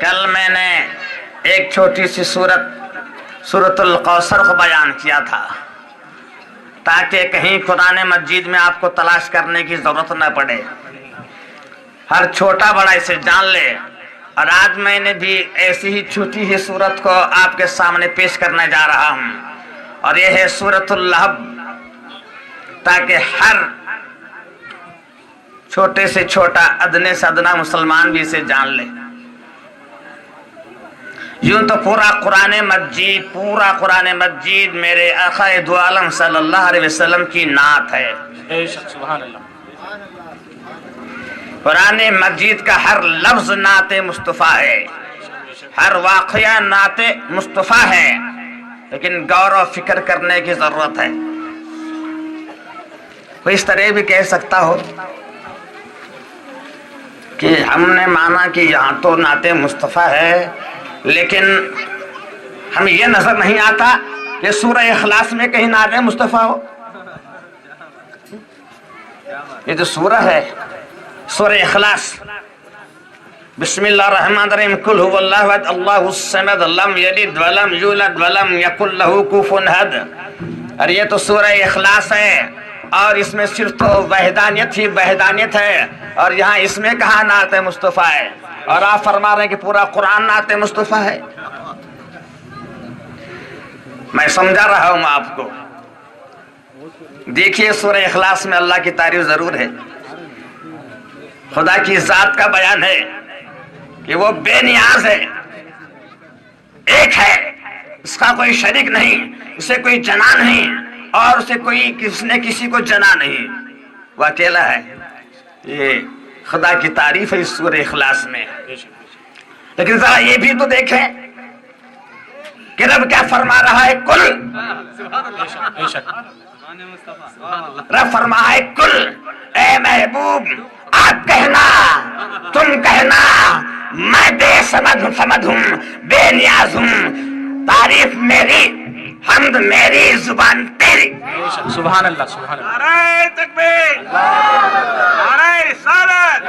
کل میں نے ایک چھوٹی سی سورۃ الکوثر کو بیان کیا تھا تاکہ کہیں قرآن مجید میں آپ کو تلاش کرنے کی ضرورت نہ پڑے، ہر چھوٹا بڑا اسے جان لے۔ اور آج میں نے بھی ایسی ہی چھوٹی ہی سورت کو آپ کے سامنے پیش کرنے جا رہا ہوں، اور یہ ہے سورۃ اللہب، تاکہ ہر چھوٹے سے چھوٹا ادنے سے ادنا مسلمان بھی اسے جان لے۔ یوں تو پورا قرآن مجید میرے آقا دو عالم صلی اللہ علیہ وسلم کی نعت ہے۔ سبحان اللہ۔ قرآن مجید کا ہر لفظ نعت مصطفیٰ ہے، ہر واقعہ نعت مصطفیٰ ہے، لیکن غور و فکر کرنے کی ضرورت ہے۔ کوئی اس طرح بھی کہہ سکتا ہو کہ ہم نے مانا کہ یہاں تو نعت مصطفیٰ ہے، لیکن ہمیں یہ نظر نہیں آتا کہ سورہ اخلاص میں کہیں نعت مصطفیٰ ہو۔ یہ جو سورہ ہے سورہ اخلاص، بسم اللہ الرحمن الرحیم، قل هو اللہ احد اللہ الصمد لم یلد ولم یولد ولم یکن لہ کفوا احد، اور یہ تو سورہ اخلاص ہے، اور اس میں صرف تو وحدانیت ہی وحدانیت ہے، اور یہاں اس میں کہاں نعت مصطفیٰ ہے، اور آپ فرما رہے ہیں کہ پورا قرآن نعت مصطفیٰ ہے۔ میں سمجھا رہا ہوں آپ کو۔ دیکھیے سورہ اخلاص میں اللہ کی تعریف ضرور ہے، خدا کی ذات کا بیان ہے کہ وہ بے نیاز ہے، ایک ہے، اس کا کوئی شریک نہیں، اسے کوئی جنا نہیں، اور اسے کوئی کس نے کسی کو جنا نہیں، وہ اکیلا ہے۔ یہ خدا کی تعریف ہے اس سورہ اخلاص میں۔ لیکن ذرا یہ بھی تو دیکھیں کہ رب کیا فرما رہا ہے، کل، رب فرما ہے کل، اے محبوب آپ کہنا، تم کہنا، میں بے سمد ہوں، بے نیاز ہوں، تعریف میری، حمد میری، زبان تیری۔ سبحان اللہ، سبحان اللہ۔ نعرہ تکبیر، نعرہ رسالت۔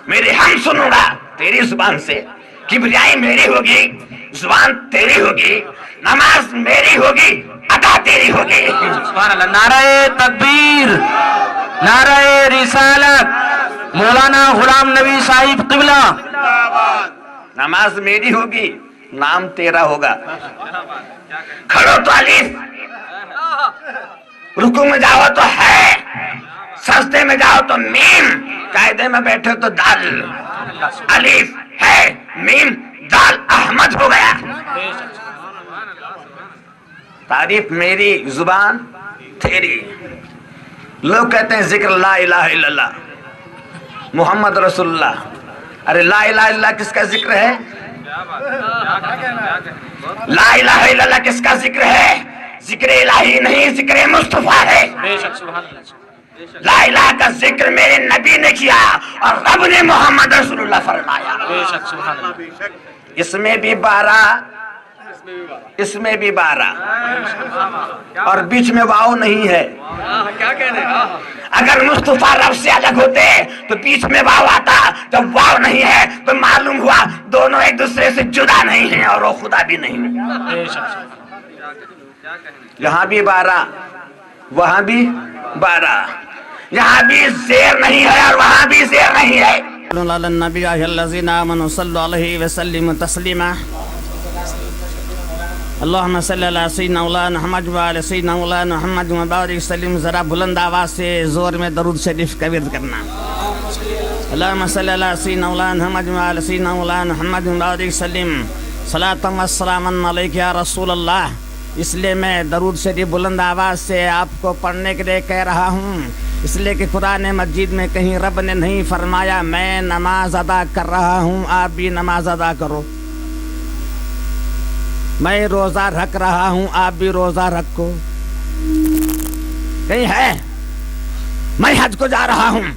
میری حمد سنوں گا تیری زبان سے، کبریائی میری ہوگی، زبان تیری ہوگی، نماز میری ہوگی، ادا تیری ہوگی۔ سبحان اللہ۔ نعرہ تکبیر، نعرہ رسالت، مولانا غلام نبی صاحب قبلہ۔ نماز میری ہوگی، نام تیرا ہوگا۔ کھڑو تو الف، رکوع میں جاؤ تو ہے، سجدے میں جاؤ تو میم، قاعدے میں بیٹھے تو دال، الف ہے، میم دال، احمد ہو گیا۔ تعریف میری، زبان تیری۔ لوگ کہتے ہیں ذکر لا الہ الا اللہ، محمد رسول اللہ۔ ارے لا الہ الا اللہ کس کا ذکر ہے؟ لا الہ الا اللہ کس کا ذکر ہے؟ ذکر الہی نہیں، ذکر مصطفیٰ ہے۔ لا الہ کا ذکر میرے نبی نے کیا، اور رب نے محمد رسول اللہ فرمایا۔ اس میں بھی 12، اس میں بھی 12، اور بیچ میں واو نہیں ہے۔ اگر مصطفیٰ رب سے الگ ہوتے تو بیچ میں واو آتا، جب واو نہیں ہے تو معلوم ہوا دونوں ایک دوسرے سے جدا نہیں ہیں، اور وہ خدا بھی نہیں۔ یہاں بھی 12، وہاں بھی 12، یہاں بھی زیر نہیں ہے اور وہاں بھی زیر نہیں ہے۔ النبی الذین آمنوا صلوا علیہ وسلم تسلیما، اللہم صلی اللہ سیدنا مولانا محمد وعلی سیدنا مولانا محمد وبارک وسلم۔ ذرا بلند آواز سے زور میں درود شریف کا ورد کرنا۔ اللہم صلی اللہ سیدنا مولانا محمد وعلی سیدنا مولانا محمد وبارک وسلم، صلاۃ و سلام علیک یا رسول اللہ۔ اس لیے میں درود شریف بلند آواز سے آپ کو پڑھنے کے لیے کہہ رہا ہوں، اس لیے کہ قرآن مجید میں کہیں رب نے نہیں فرمایا میں نماز ادا کر رہا ہوں آپ بھی نماز ادا کرو، میں روزہ رکھ رہا ہوں آپ بھی روزہ رکھو، کہیں ہے میں حج کو جا رہا ہوں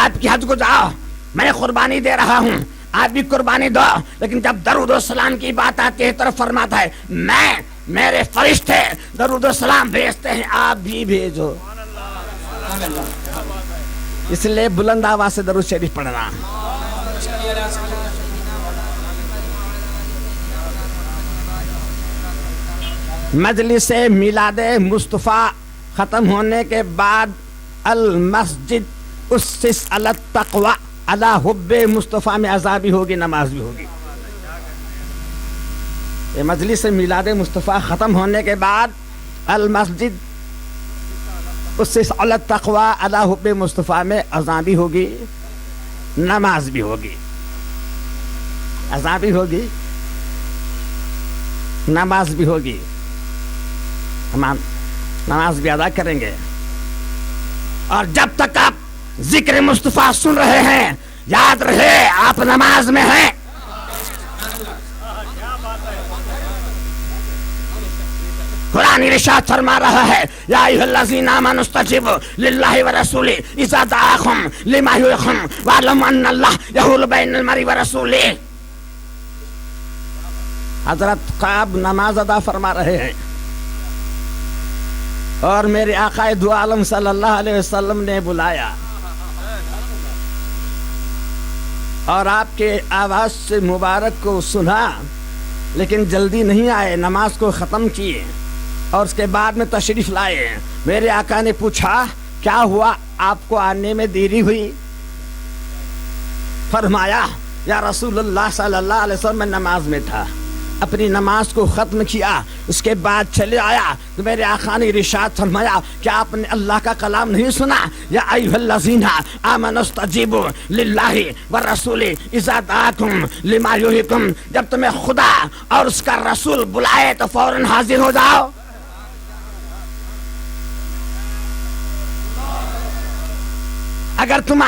آپ کی حج کو جاؤ، میں قربانی دے رہا ہوں آپ بھی قربانی دو، لیکن جب درود و سلام کی بات آتی ہے طرف فرماتا ہے میں، میرے فرشتے درود و سلام بھیجتے ہیں آپ بھی بھیجو۔ اس لیے بلند آواز سے درود شریف پڑھنا۔ مجلس میلاد مصطفیٰ ختم ہونے کے بعد المسجد اسس علی التقوی علی حب مصطفیٰ میں اذان بھی ہوگی، نماز بھی ہوگی. یہ مجلس میلاد مصطفیٰ ختم ہونے کے بعد المسجد اسس علی التقوی علی حب مصطفیٰ میں اذان بھی ہوگی، نماز بھی ہوگی. اذان بھی ہوگی، نماز بھی ہوگی. نماز بھی ادا کریں گے. اور جب تک آپ ذکر مصطفیٰ سن رہے ہیں یاد رہے آپ نماز میں ہیں. قرآن ارشاد فرما رہا ہے یا ایھا الذین آمنوا استجیبوا للہ ورسولہ اذا دعاکم لما یحییکم واعلموا ان اللہ یحول بین المرء ورسولہ. حضرت قعب نماز ادا فرما رہے ہیں اور میرے آقا دو عالم صلی اللہ علیہ وسلم نے بلایا اور آپ کے آواز سے مبارک کو سنا، لیکن جلدی نہیں آئے، نماز کو ختم کیے اور اس کے بعد میں تشریف لائے. میرے آقا نے پوچھا کیا ہوا، آپ کو آنے میں دیری ہوئی؟ فرمایا یا رسول اللہ صلی اللہ علیہ وسلم میں نماز میں تھا. اپنی نماز کو ختم کیا، اس کے بعد چلے آیا تو میرے آقا نے ارشاد فرمایا کیا آپ نے اللہ کا کلام نہیں سنا؟ یا ایھا الذین آمنوا استجیبوا للہ والرسول اذا دعاکم لما یحییکم. جب تمہیں خدا اور اس کا رسول بلائے تو فوراً حاضر ہو جاؤ. اگر تم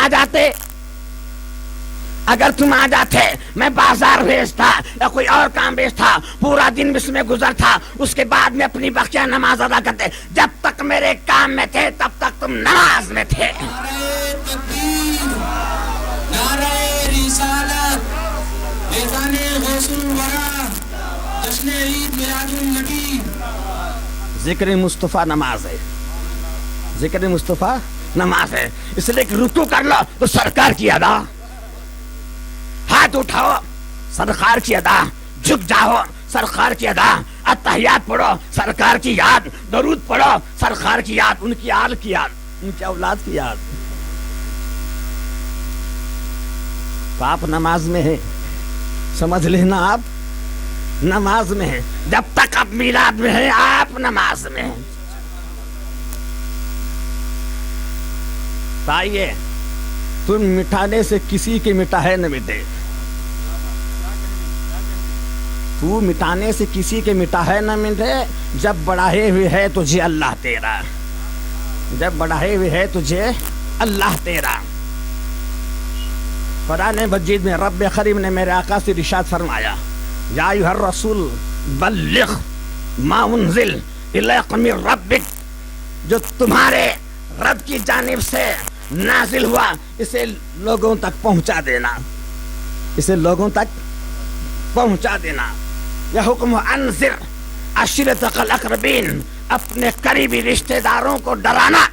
آ جاتے میں بازار بھیجتا یا کوئی اور کام بھیجتا، پورا دن اس میں گزر تھا، اس کے بعد میں اپنی بقیہ نماز ادا کرتے. جب تک میرے کام میں تھے تب تک تم نماز میں تھے. نعرہ تکبیر، نعرہ رسالت، اذان غوث الورا، جشن عید میلاد النبی. ذکر مصطفیٰ نماز ہے، ذکر مصطفیٰ نماز ہے. اس لیے کہ رکوع کر لو تو سرکار کی ادا، ہاتھ اٹھاؤ سرکار کی ادا، جھک جاؤ سرکار کی ادا، اتحیات پڑھو سرکار کی یاد، درود پڑھو سرکار کی یاد، ان کی آل کی یاد، ان کی اولاد کی یاد. تو آپ نماز میں ہیں، سمجھ لینا آپ نماز میں ہیں. جب تک آپ میلاد میں ہیں آپ نماز میں ہیں. آئیے تم مٹانے سے کسی کی مٹا ہے نہ مٹے، تو مٹانے سے کسی کے مٹا ہے نہ مٹے. جب بڑھائے ہوئے ہے تجھے اللہ تیرا، جب بڑھائے ہوئے ہے تجھے اللہ تیرا. قرآن مجید میں رب کریم نے میرے آقا سے ارشاد فرمایا یا ایھا الرسول بلغ ما انزل الیک من ربک. جو تمہارے رب کی جانب سے نازل ہوا اسے لوگوں تک پہنچا دینا، اسے لوگوں تک پہنچا دینا. یہ حکم انذر عشیرتک الاقربین، اپنے قریبی رشتہ داروں کو ڈرانا،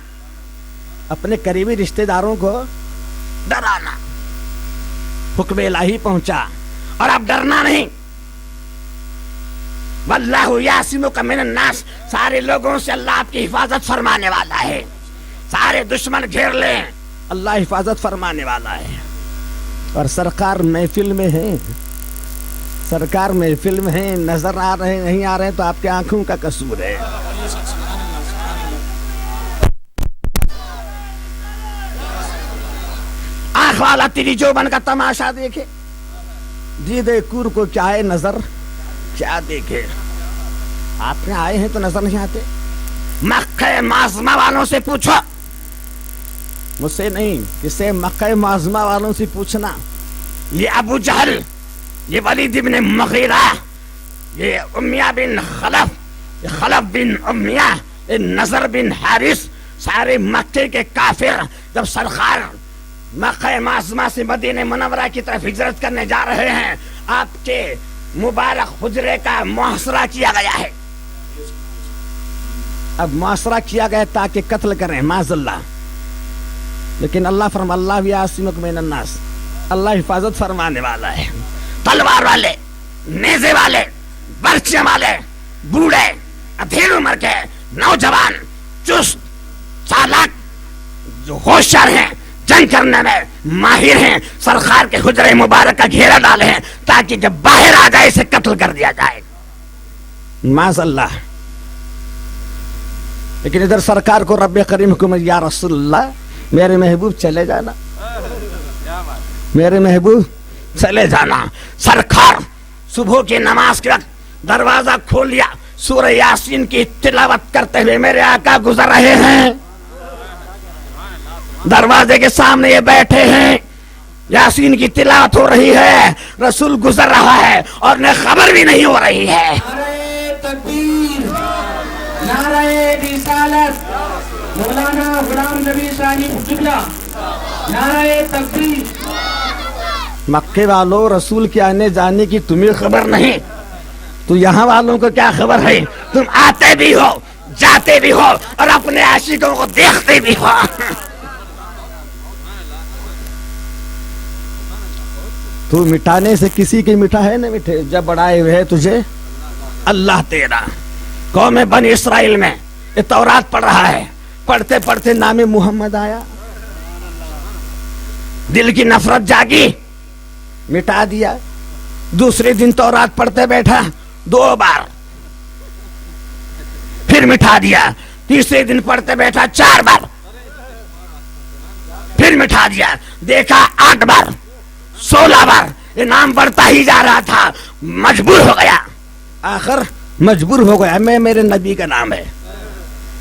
اپنے قریبی رشتہ داروں کو ڈرانا. حکم الہی پہنچا اور اب ڈرنا نہیں. واللہ یعصمک من الناس، سارے لوگوں سے اللہ آپ کی حفاظت فرمانے والا ہے. سارے دشمن گھیر لیں اللہ حفاظت فرمانے والا ہے. اور سرکار محفل میں ہیں، سرکار محفل میں ہیں، نظر آ رہے نہیں آ رہے تو آپ کے آنکھوں کا قصور ہے. آنکھ والا تیری جوبن کا تماشا دیکھے، دیدے کور کو کیا ہے نظر کیا دیکھے. آپ نے آئے ہیں تو نظر نہیں آتے. مکہ معظمہ والوں سے پوچھو، مجھ سے نہیں، کسے مکہ معظمہ والوں سے پوچھنا. یہ ابو جہل، یہ ولید بن مغیرہ، یہ امیہ بن خلف، یہ خلف بن امیہ، یہ نضر بن حارث، سارے مکے کے کافر جب سرکار مکہ معظمہ سے مدینہ منورہ کی طرف ہجرت کرنے جا رہے ہیں، آپ کے مبارک حجرے کا محاصرہ کیا گیا ہے. اب محاصرہ کیا گیا تاکہ قتل کریں معاذ اللہ، لیکن اللہ فرما اللہ یعصمک من الناس، اللہ حفاظت فرمانے والا ہے. تلوار والے، نیزے والے، برچے والے، بوڑھے، ادھیڑ عمر کے نوجوان چست چالاک جو ہوشیار ہیں، جنگ کرنے میں ماہر ہیں، سرکار کے حجرے مبارک کا گھیرا ڈالے ہیں تاکہ جب باہر آ جائے اسے قتل کر دیا جائے. معاذ اللہ. لیکن ادھر سرکار کو رب کریم حکم، یا رسول اللہ میرے محبوب چلے جانا، میرے محبوب چلے جانا. سرکار صبح کی نماز کے وقت دروازہ کھول لیا، سورہ یاسین کی تلاوت کرتے ہوئے میرے آقا گزر رہے ہیں، دروازے کے سامنے یہ بیٹھے ہیں، یاسین کی تلاوت ہو رہی ہے، رسول گزر رہا ہے اور انہیں خبر بھی نہیں ہو رہی ہے. نعرہ تکبیر، نعرہ رسالت، مولانا غلام نبی صاحب قبلہ، نعرہ تکبیر. مکے والوں رسول کے آنے جانے کی تمہیں خبر نہیں، تو یہاں والوں کو کیا خبر ہے؟ تم آتے بھی ہو، جاتے بھی ہو اور اپنے عاشقوں کو دیکھتے بھی ہو. تو مٹانے سے کسی کی مٹا ہے نہ مٹھے، جب بڑھائے ہوئے تجھے اللہ تیرا. قوم بنی اسرائیل میں یہ تورات پڑھ رہا ہے، پڑھتے پڑھتے نام محمد آیا، دل کی نفرت جاگی، مٹا دیا. دوسرے دن تورات پڑھتے بیٹھا 2 بار، پھر مٹا دیا. تیسرے دن پڑھتے بیٹھا 4 بار، پھر مٹا دیا. دیکھا 8 بار، 16 بار، یہ نام بڑھتا ہی جا رہا تھا. مجبور ہو گیا، آخر مجبور ہو گیا. میں میرے نبی کا نام ہے،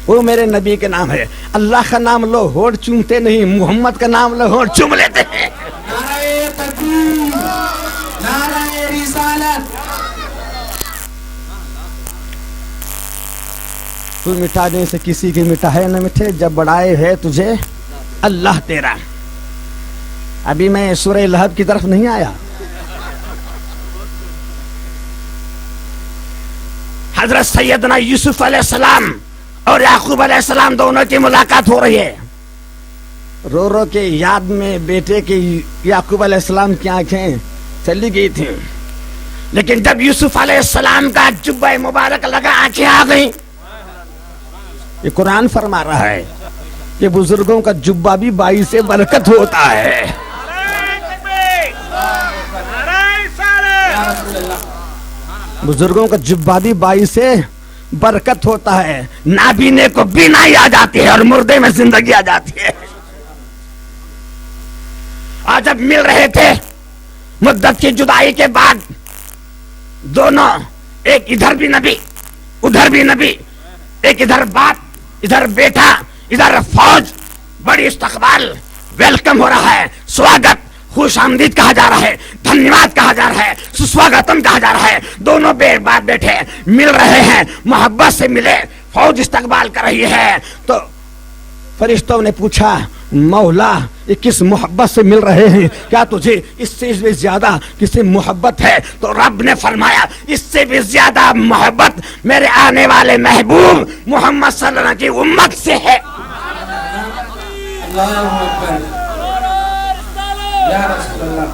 وہ میرے نبی کے نام ہے. اللہ کا نام لو ہونٹ چومتے نہیں، محمد کا نام لو ہونٹ چوم لیتے ہیں. نعرہ تکبیر، نعرہ رسالت. تو مٹانے سے کسی کی مٹا ہے نہ مٹھے، جب بڑھائے ہے تجھے اللہ تیرا. ابھی میں سورہ لہب کی طرف نہیں آیا. حضرت سیدنا یوسف علیہ السلام اور یعقوب علیہ السلام دونوں کی ملاقات ہو رہی ہے. رو رو کے یاد میں بیٹے کی یعقوب علیہ السلام کی آنکھیں چلی گئی تھیں، لیکن جب یوسف علیہ السلام کا جبہ مبارک لگا آنکھیں آ گئیں. یہ قرآن فرما رہا ہے کہ بزرگوں کا جبہ بھی باعث برکت ہوتا ہے. بزرگوں کا جبہ بھی باعث برکت ہوتا ہے. نابینے کو بینائی آ جاتی ہے اور مردے میں زندگی آ جاتی ہے. آج جب مل رہے تھے مدت کی جدائی کے بعد، دونوں، ایک ادھر بھی نبی ادھر بھی نبی، ایک ادھر باپ ادھر بیٹا ادھر فوج، بڑی استقبال، ویلکم ہو رہا ہے، سواگت، خوش آمدید کہا جا رہا ہے، دھنیواد کہا جا رہا ہے، سسواگتم کہا جا رہا ہے. دونوں بے بات بیٹھے مل رہے ہیں، محبت سے ملے، فوج استقبال کر رہی ہے. تو فرشتوں نے پوچھا مولا یہ کس محبت سے مل رہے ہیں؟ کیا تجھے اس سے بھی زیادہ کس سے محبت ہے؟ تو رب نے فرمایا اس سے بھی زیادہ محبت میرے آنے والے محبوب محمد صلی اللہ علیہ وسلم کی امت سے ہے. اللہ اکبر، یا رسول اللہ.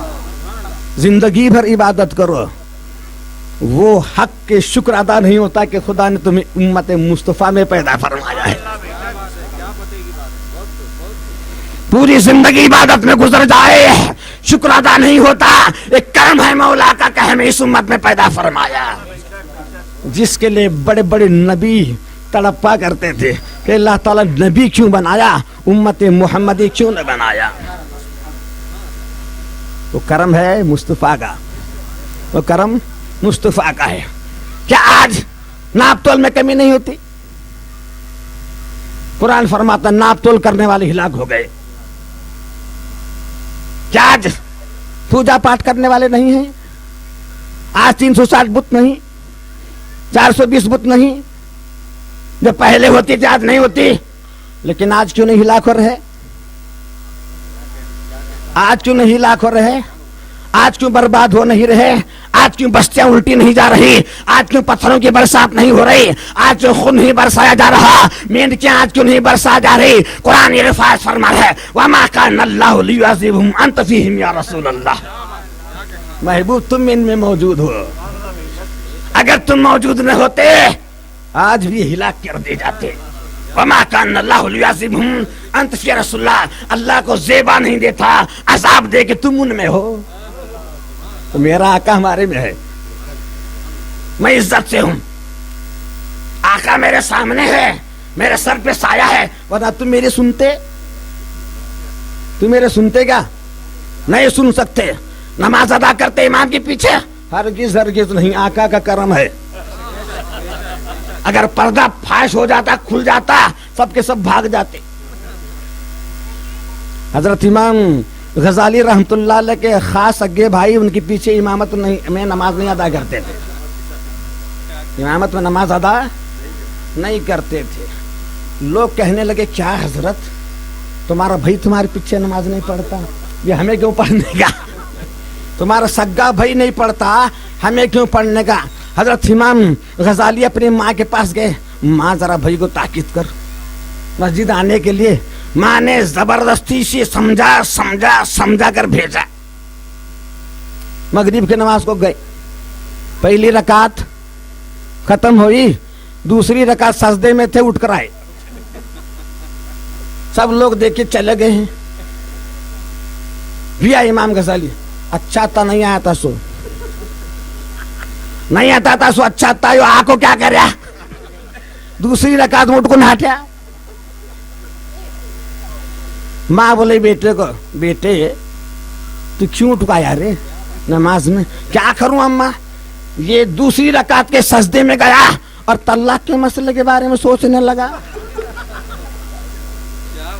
زندگی بھر عبادت کرو، وہ حق کے شکر ادا نہیں ہوتا کہ خدا نے تمہیں امت مصطفیٰ میں پیدا فرمایا ہے. پوری زندگی عبادت میں گزر جائے، شکر ادا نہیں ہوتا. ایک کرم ہے مولا کا کہ ہمیں اس امت میں پیدا فرمایا، جس کے لیے بڑے بڑے نبی تڑپا کرتے تھے کہ اللہ تعالیٰ نبی کیوں بنایا، امت محمدی کیوں نہ بنایا. وہ کرم ہے مصطفیٰ کا، وہ کرم مصطفیٰ کا ہے. کیا آج ناپ تول میں کمی نہیں ہوتی؟ قرآن فرماتا ناپ تول کرنے والے ہلاک ہو گئے. کیا آج پوجا پاٹ کرنے والے نہیں ہیں؟ آج 360 بت نہیں، 420 بت نہیں، جو پہلے ہوتی تھی آج نہیں ہوتی. لیکن آج کیوں نہیں ہلاک ہو رہے؟ آج کیوں نہیں ہلاک ہو رہے؟ آج کیوں برباد ہو نہیں رہے؟ آج کیوں بستیاں الٹی نہیں جا رہی؟ آج کیوں پتھروں کی برسات نہیں ہو رہی؟ آج کیوں خون نہیں برسایا جا رہا؟ مینڈکیاں آج کیوں نہیں برسا جا رہی؟ قرآن یہ رفاعت فرما ہے وَمَا كَانَ اللَّهُ لِيُعَذِّبَهُمْ أَنْتَ فِيهِمْ يَا رسول اللہ. محبوب تم ان میں موجود ہو، اگر تم موجود نہ ہوتے آج بھی ہلاک کر دے جاتے. وما کان اللہ لیعذبہم انت فی رسول اللہ, اللہ کو زیبا نہیں دیتا عذاب دے کہ تم ان میں ہو. تو میرا آقا ہمارے میں ہے, میں عزت سے ہوں, آقا میرے سامنے ہے, میرے سر پہ سایہ ہے. ورنہ تم میرے سنتے کیا؟ نہیں سن سکتے. نماز ادا کرتے امام کے پیچھے ہرگز ہرگز نہیں. آقا کا کرم ہے, اگر پردہ فاش ہو جاتا, کھل جاتا, سب کے سب بھاگ جاتے. حضرت امام غزالی رحمت اللہ علیہ کے خاص اگے بھائی ان کے پیچھے امامت میں نماز نہیں ادا کرتے تھے. امامت میں نماز ادا نہیں کرتے تھے. لوگ کہنے لگے کیا حضرت تمہارا بھائی تمہارے پیچھے نماز نہیں پڑھتا, یہ ہمیں کیوں پڑھنے کا؟ تمہارا سگا بھائی نہیں پڑھتا, ہمیں کیوں پڑھنے کا؟ حضرت امام غزالی اپنی ماں کے پاس گئے, ماں ذرا بھائی کو تاکید کر مسجد آنے کے لیے. ماں نے زبردستی سے سمجھا کر بھیجا. مغرب کی نماز کو گئے, پہلی رکعت ختم ہوئی, دوسری رکعت سجدے میں تھے, اٹھ کر آئے. سب لوگ دیکھ کے چلے گئے ہیں. بھی آئے امام غزالی, اچھا تھا نہیں آیا تھا سو نہیں آتا تھا سو اچھا تھا یہ آ کو کیا کر رہا. دوسری رکعت میں اٹھ کو نہاٹیا. ماں بولے بیٹے کو, بیٹے تو کیوں اٹھایا رے نماز میں؟ کیا کروں اماں, یہ دوسری رکعت کے سجدے میں گیا اور طلاق کے مسئلے کے بارے میں سوچنے لگا.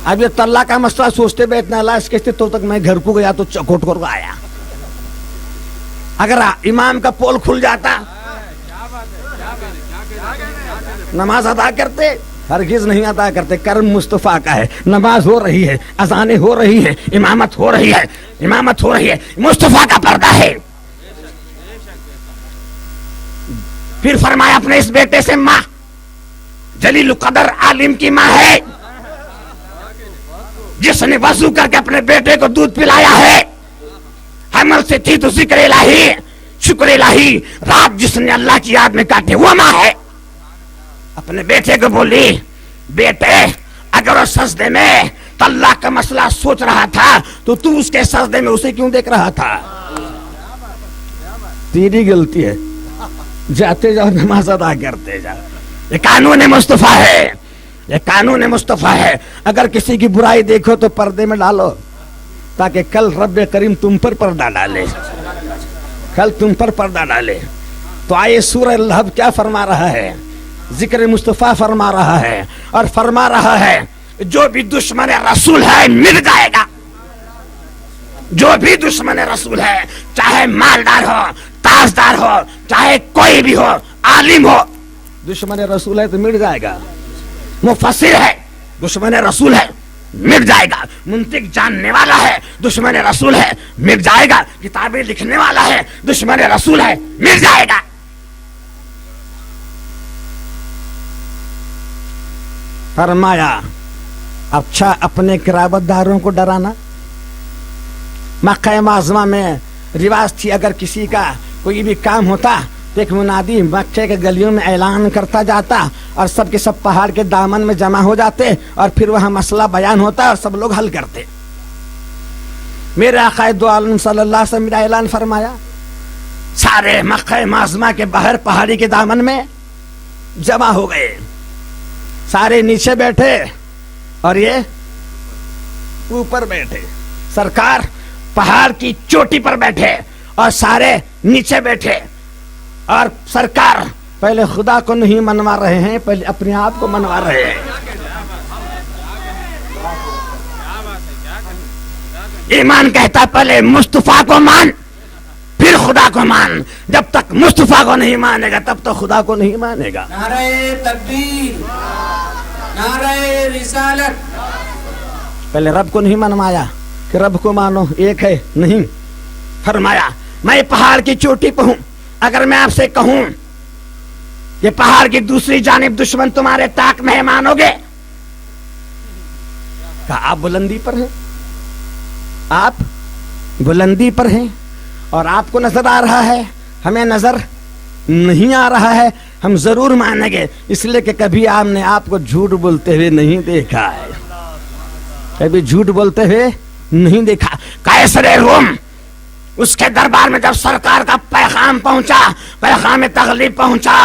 اب یہ طلاق کا مسئلہ سوچتے بیٹھنا لا اس کے تو تک میں گھر کو گیا تو چکوٹ کر آیا. اگر امام کا پول کھل جاتا نماز ادا کرتے, ہرگز نہیں ادا کرتے. کرم مصطفیٰ کا ہے, نماز ہو رہی ہے, اذانیں ہو رہی ہے, امامت ہو رہی ہے, مصطفیٰ کا پردہ ہے. پھر فرمایا اپنے اس بیٹے سے ماں جلیل قدر عالم کی ماں ہے, جس نے وضو کر کے اپنے بیٹے کو دودھ پلایا ہے. حمل سے تھی تو ذکر الہی, شکر الہی, رات جس نے اللہ کی یاد میں کاٹے وہ ماں ہے. اپنے بیٹے کو بولی, بیٹے اگر وہ سجدے میں طلاق کا مسئلہ سوچ رہا تھا تو تو اس کے سجدے میں اسے کیوں دیکھ رہا تھا؟ تیری غلطی ہے, جاتے جاؤ نماز ادا کرتے جاؤ. یہ قانون مصطفیٰ ہے, یہ قانون مصطفیٰ ہے. اگر کسی کی برائی دیکھو تو پردے میں ڈالو تاکہ کل رب کریم تم پر پردہ ڈالے, کل تم پر پردہ ڈالے. تو آئے سورہ لہب کیا فرما رہا ہے؟ ذکر مصطفیٰ فرما رہا ہے, اور فرما رہا ہے جو بھی دشمن رسول ہے مل جائے گا. جو بھی دشمن رسول ہے, چاہے مالدار ہو, تاجدار ہو, چاہے کوئی بھی ہو, عالم ہو, دشمن رسول ہے تو مل جائے گا. مفسر ہے, دشمن رسول ہے, مٹ جائے گا. منطق جاننے والا ہے, دشمن رسول ہے, مٹ جائے گا. کتابیں لکھنے والا ہے, دشمن رسول ہے, مٹ جائے گا. فرمایا اچھا اپنے قرابت داروں کو ڈرانا. مکہ معظمہ میں رواج تھی, اگر کسی کا کوئی بھی کام ہوتا تو ایک منادی مکے کے گلیوں میں اعلان کرتا جاتا اور سب کے سب پہاڑ کے دامن میں جمع ہو جاتے اور پھر وہاں مسئلہ بیان ہوتا اور سب لوگ حل کرتے. میرے آقا دو عالم صلی اللہ علیہ وسلم نے اعلان فرمایا, سارے مکہ معظمہ کے باہر پہاڑی کے دامن میں جمع ہو گئے. سارے نیچے بیٹھے اور یہ اوپر بیٹھے. سرکار پہاڑ کی چوٹی پر بیٹھے اور سارے نیچے بیٹھے. اور سرکار پہلے خدا کو نہیں منوا رہے ہیں, پہلے اپنے آپ کو منوا رہے ہیں. ایمان کہتا پہلے مصطفیٰ کو مان پھر خدا کو مان. جب تک مصطفیٰ کو نہیں مانے گا تب تک خدا کو نہیں مانے گا. نعرہ تکبیر, نعرہ رسالت. پہلے رب کو نہیں منوایا کہ رب کو مانو ایک ہے, نہیں. فرمایا میں پہاڑ کی چوٹی پہ ہوں, اگر میں آپ سے کہوں یہ پہاڑ کی دوسری جانب دشمن تمہارے طاق میں ہے, مانو گے؟ کہا آپ بلندی پر ہیں, آپ بلندی پر ہیں اور آپ کو نظر آ رہا ہے, ہمیں نظر نہیں آ رہا ہے ہم ضرور مانیں گے، اس لیے کہ کبھی آپ نے آپ کو جھوٹ بولتے ہوئے نہیں دیکھا ہے، کبھی جھوٹ بولتے ہوئے نہیں دیکھا۔ قیصر روم اس کے دربار میں جب سرکار کا پیغام پہنچا، پیغام تغلیب پہنچا،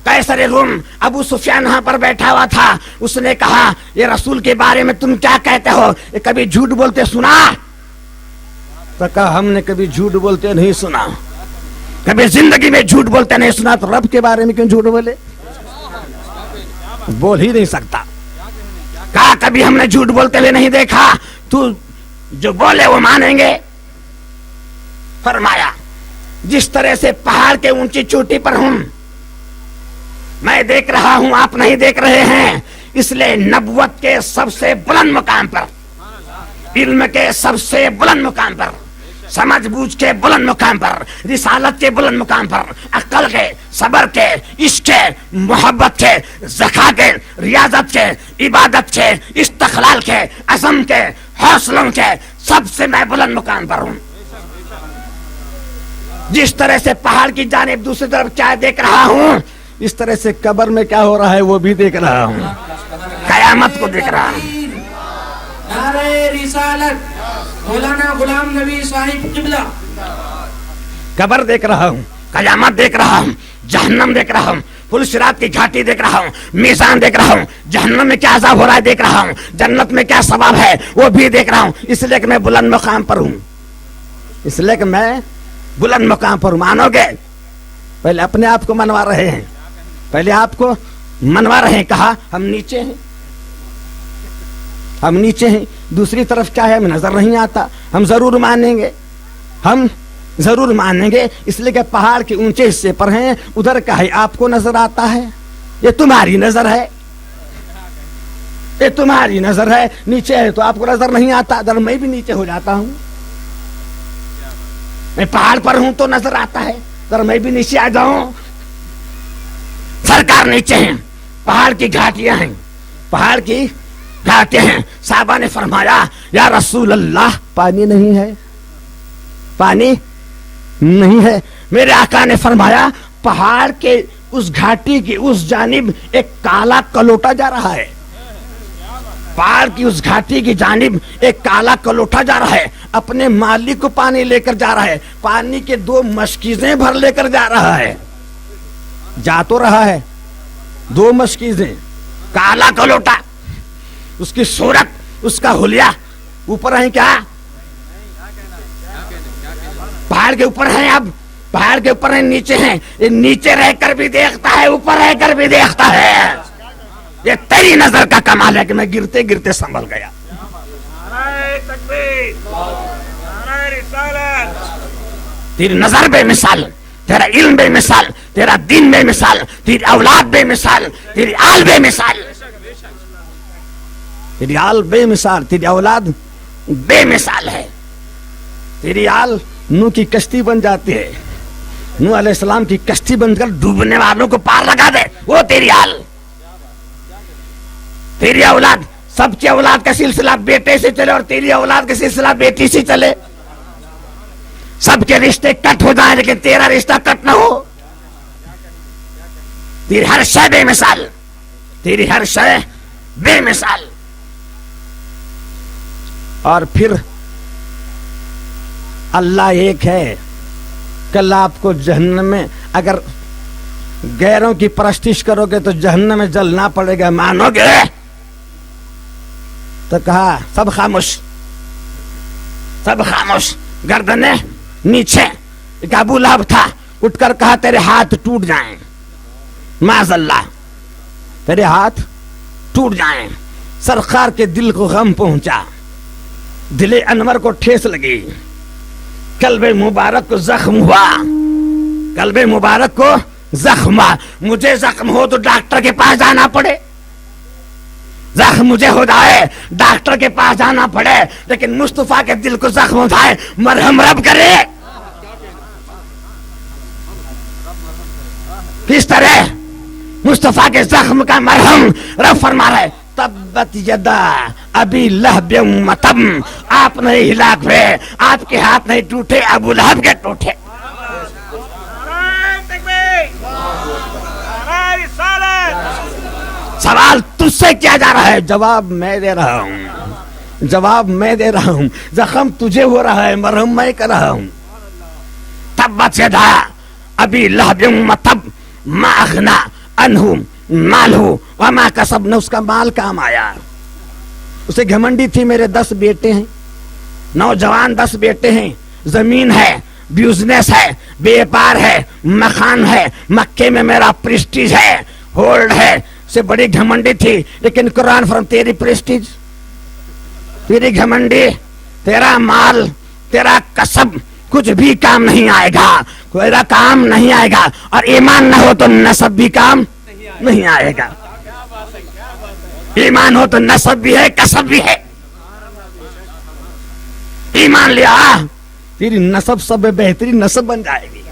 قیصر روم ابو سفیان وہاں پر بیٹھا ہوا تھا، اس نے کہا یہ رسول کے بارے میں تم کیا کہتے ہو، یہ کبھی جھوٹ بولتے سنا؟ تو کہا ہم نے کبھی جھوٹ بولتے نہیں سنا، کبھی زندگی میں جھوٹ بولتے نہیں سنا، تو رب کے بارے میں کیوں جھوٹ بولے؟ بول ہی نہیں سکتا۔ کہا کبھی ہم نے جھوٹ بولتے ہوئے نہیں دیکھا، تو جو بولے وہ مانیں گے۔ فرمایا جس طرح سے پہاڑ کے اونچی چوٹی پر ہوں، میں دیکھ رہا ہوں آپ نہیں دیکھ رہے ہیں، اس لیے نبوت کے سب سے بلند مقام پر، علم کے سب سے بلند مقام پر، سمجھ بوجھ کے بلند مقام پر، رسالت کے بلند مقام پر، عقل کے، صبر کے، عشق کے، محبت کے، زکا کے، ریاضت کے، عبادت کے، استقلال کے، عزم کے، حوصلوں کے، سب سے میں بلند مقام پر ہوں۔ جس طرح سے پہاڑ کی جانب دوسری طرف کیا دیکھ رہا ہوں، اس طرح سے قبر میں کیا ہو رہا ہے وہ بھی دیکھ رہا ہوں، قیامت کو دیکھ رہا ہوں۔ نعرہ رسالت مولانا غلام نبی صاحب قبلہ۔ قبر دیکھ رہا ہوں، قیامت دیکھ رہا ہوں، جہنم دیکھ رہا ہوں، پل صراط کی گھاٹی دیکھ رہا ہوں، میزان دیکھ رہا ہوں، جہنم میں کیا عذاب ہو رہا ہے دیکھ رہا ہوں، جنت میں کیا ثواب ہے وہ بھی دیکھ رہا ہوں، اس لیے کہ میں بلند مقام پر ہوں، اس لیے کہ میں بلند مقام پر مانو گے؟ پہلے اپنے آپ کو منوا رہے ہیں، پہلے آپ کو منوا رہے ہیں، کہا ہم نیچے ہیں، ہم نیچے ہیں، دوسری طرف کیا ہے ہمیں نظر نہیں آتا، ہم ضرور مانیں گے، ہم ضرور مانیں گے، اس لیے کہ پہاڑ کے اونچے حصے پر ہیں، ادھر کا ہے آپ کو نظر آتا ہے، یہ تمہاری نظر ہے، یہ تمہاری نظر ہے، نیچے ہے تو آپ کو نظر نہیں آتا، ادھر میں بھی نیچے ہو جاتا ہوں، میں پہاڑ پر ہوں تو نظر آتا ہے، ذرا میں بھی نیچے آ جاؤں۔ سرکار نیچے ہیں، پہاڑ کی گھاٹیاں ہیں، پہاڑ کی گھاٹیاں ہیں، صحابہ نے فرمایا یا رسول اللہ پانی نہیں ہے، پانی نہیں ہے۔ میرے آقا نے فرمایا پہاڑ کے اس گھاٹی کی اس جانب ایک کالا کلوٹا جا رہا ہے، پہاڑ کی اس گھاٹی کی جانب ایک کالا کلوٹا جا رہا ہے، اپنے مالک کو پانی لے کر جا رہا ہے، پانی کے 2 مشکیزیں بھر لے کر جا رہا ہے، جا تو رہا ہے 2 مشکیزیں، کالا کلوٹا، اس کی صورت، اس کا حلیہ، اوپر ہیں کیا؟ پہاڑ کے اوپر ہیں، اب پہاڑ کے اوپر ہیں، نیچے ہیں، یہ نیچے رہ کر بھی دیکھتا ہے، اوپر رہ کر بھی دیکھتا ہے، یہ تیری نظر کا کمال ہے کہ میں گرتے گرتے سنبھل گیا۔ نعرہ تکبیر، نعرہ رسالت۔ تیری نظر بے مثال، تیرا علم بے مثال، تیرا دین بے مثال، تیری اولاد بے مثال، تیری آل بے مثال، تیری آل بے مثال، تیری اولاد بے مثال ہے۔ تیری آل نوح کی کشتی بن جاتی ہے، نوح علیہ السلام کی کشتی بن کر ڈوبنے والوں کو پار لگا دے، وہ تیری آل۔ تیری اولاد، سب کی اولاد کا سلسلہ بیٹے سے چلے اور تیری اولاد کا سلسلہ بیٹی سے چلے، سب کے رشتے کٹ ہو جائیں لیکن تیرا رشتہ کٹ نہ ہو۔ تیری ہر شے بے مثال، تیری ہر شے بے مثال۔ اور پھر اللہ ایک ہے، کل آپ کو جہنم میں اگر غیروں کی پرستش کرو گے تو جہنم میں جلنا پڑے گا، مانو گے؟ تو کہا سب خاموش، سب خاموش، گردنیں نیچے۔ ایک ابو لہب تھا، اٹھ کر کہا تیرے ہاتھ ٹوٹ جائیں، معاذ اللہ، تیرے ہاتھ ٹوٹ جائیں۔ سرکار کے دل کو غم پہنچا، دل انور کو ٹھیس لگی، قلب مبارک کو زخم ہوا، قلب مبارک کو زخم ہوا۔ مجھے زخم ہو تو ڈاکٹر کے پاس جانا پڑے، زخم مجھے ہو جائے ڈاکٹر کے پاس جانا پڑے، لیکن مصطفیٰ کے دل کو زخم ہو جائے مرہم رب کرے۔ کس طرح مصطفیٰ کے زخم کا مرہم رب فرما رہے، تبت یدا ابی لہب و تب، آپ نہیں ہلاک ہوئے، آپ کے ہاتھ نہیں ٹوٹے، ابو لہب کے ٹوٹے۔ نعرہ تکبیر، مجھ سے کیا جا رہا ہے؟ جواب میں دے رہا ہوں، جواب میں دے رہا ہوں. زخم تجھے ہو رہا ہے، مرہم میں کر رہا ہوں. تبت یدا ابی لہب وتب ما اغنی عنہ مالہ وما کسب. نہ اس کا مال کام آیا. اسے گھمنڈی تھی میرے 10 بیٹے ہیں، نوجوان 10 بیٹے ہیں، زمین ہے، بزنس ہے، بیپار ہے، مکان ہے، مکے میں میرا پریسٹیج ہے، ہولڈ ہے، سے بڑی گھمنڈی تھی. لیکن قرآن فرم تیری پریسٹیج، تیری گھمنڈی، تیرا مال، تیرا کسب کچھ بھی کام نہیں آئے گا، تیرا کام نہیں آئے گا. اور ایمان نہ ہو تو نسب بھی کام نہیں آئے گا. ایمان ہو تو نسب بھی ہے، کسب بھی ہے. ایمان لیا تیری نسب سب بہترین نسب بن جائے گی.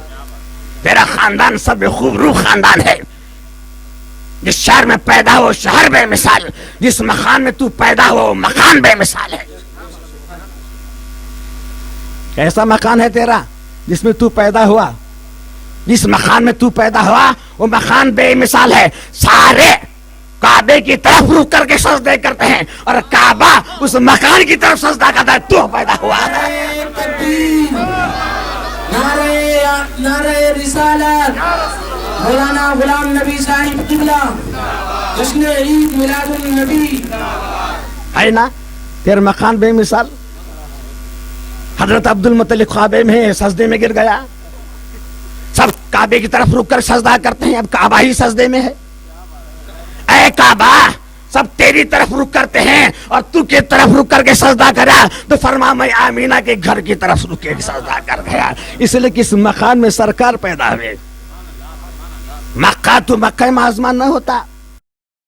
تیرا خاندان سب خوب روح خاندان ہے. جس شہر میں پیدا ہو شہر بے مثال، جس مکان میں تو پیدا ہو مکان بے مثال ہے. کیسا مکان ہے تیرا جس میں تو پیدا ہوا؟ جس مکان میں تو پیدا ہوا وہ مکان بے مثال ہے. سارے کعبے کی طرف رخ کر کے سجدے کرتے ہیں اور کعبہ اس مکان کی طرف سجدہ کرتا ہے. تو پیدا ہوا ہے. نعرہ رسالت مولانا غلام نبی صاحب قبلہ، جشن عید میلاد النبی ہے نا. تیرا مکان بے مثال. حضرت عبد المطلب کعبے میں سجدے میں گر گیا. سب کعبے کی طرف رک کر سجدہ کرتے ہیں، اب کعبہ ہی سجدے میں ہے. اے کعبہ سب تیری طرف رک کرتے ہیں اور تو کی طرف رک کر کے سجدہ کرا تو فرما میں آمینہ کے گھر کی طرف رک کے سجدہ کر گیا. اس لیے کہ اس مکان میں سرکار پیدا ہوئے. مکہ تو مکہ معظمہ نہ ہوتا.